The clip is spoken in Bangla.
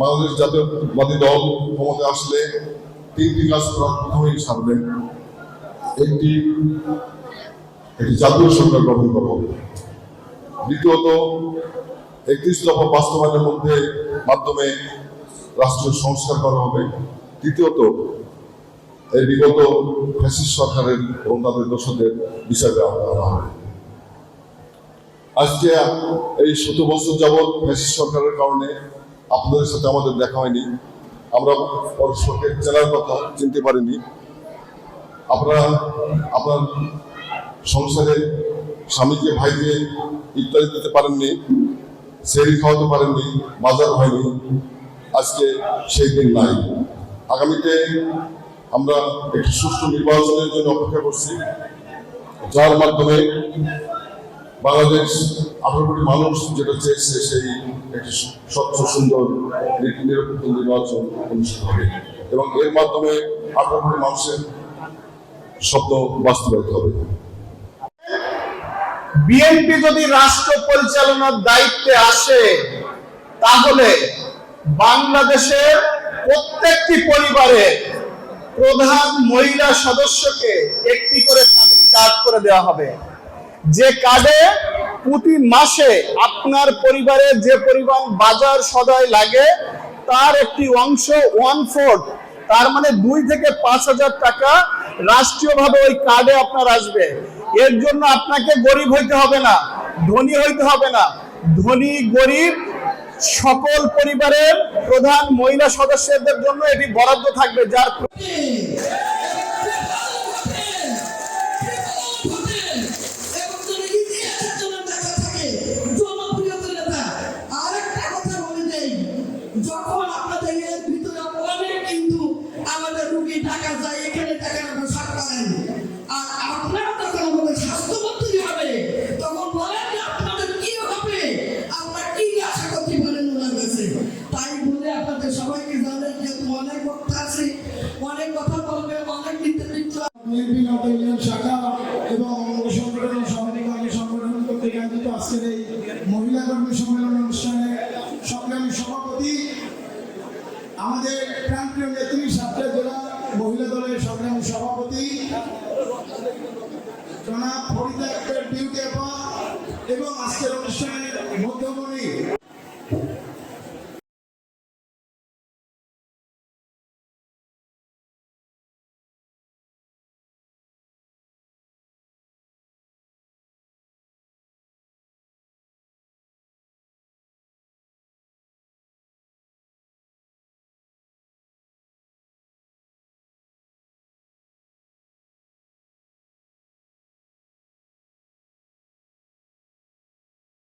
বাংলাদেশ জাতীয়তাবাদী দল ক্ষমতায় আসলে তিনটি কাজ প্রথমেই সারবেন। একটি জাতীয় সরকার গঠন করা হবে। দ্বিতীয়ত 31 দফা বাস্তবায়নের মাধ্যমে রাষ্ট্রীয় সংস্কার করা হবে। তৃতীয়ত এই বিগত ফ্যাসিস্ট সরকারের এবং তাদের দোষদের বিচার করা হবে। আজকে এই 17 বছর যাবৎ ফ্যাসিস্ট সরকারের কারণে আপনাদের সাথে আমাদের দেখা হয়নি, আমরা পরস্পরকে চেনার কথা চিনতে পারিনি। আপনারা আপনার সংসারে স্বামীকে ভাইকে ইত্যাদি দিতে পারেননি, সেরি খাওয়াতে পারেননি, বাজার হয়নি। আজকে সেই দিন নাই। আগামীতে আমরা একটি সুষ্ঠু নির্বাচনের জন্য অপেক্ষা করছি, যার মাধ্যমে বাংলাদেশ 18 কোটি মানুষ যেটা চেয়েছে সেই একটি স্বচ্ছ সুন্দর নিরপেক্ষ নির্বাচন অনুষ্ঠিত হবে এবং এর মাধ্যমে 18 কোটি মানুষের স্বপ্ন বাস্তবায়িত হবে। বিএনপি যদি রাষ্ট্র পরিচালনার দায়িত্বে আসে তাহলে বাংলাদেশের প্রত্যেকটি পরিবারের প্রধান মহিলা সদস্যকে একটি করে ফ্যামিলি কার্ড করে দেওয়া হবে, যে কার্ডে প্রতি মাসে আপনার পরিবারের যে পরিমাণ বাজার সদাই লাগে তার একটি অংশ 1/4, তার মানে 2 থেকে 5,000 টাকা রাষ্ট্রীয়ভাবে ওই কার্ডে আপনার আসবে। এর জন্য আপনাকে গরিব হইতে হবে না, ধনী হইতে হবে না। ধনী গরিব সকল পরিবারের প্রধান মহিলা সদস্যদের জন্য এটি বরাদ্দ থাকবে, যার যখন আপনাদের এর ভিতরে অনেক কিন্তু আমাদের রুগী টাকা যায়, এখানে টাকা সার করেন, আর আপনারা তখন আমাদের স্বাস্থ্যমন্ত্রী হবে, তখন বলেন যে আপনাদের কি হবে, আপনারা কি আশা করতে পারেন ওনার কাছে। তাই বলে আপনাদের সবাইকে জানাই যেহেতু অনেক বক্তা আছে, অনেক কথা বলবে, অনেক নেতৃত্ব শাখা এবং সংগঠন সমিতি সংগঠন কর্তৃক আয়োজিত আজকের এই মহিলা কর্মী সম্মেলন অনুষ্ঠানে সংগ্রামী সভাপতি আমাদের প্রান্তীয় নেত্রী, সাতক্ষীরা জেলা মহিলা দলের সংগ্রামী সভাপতি জনাব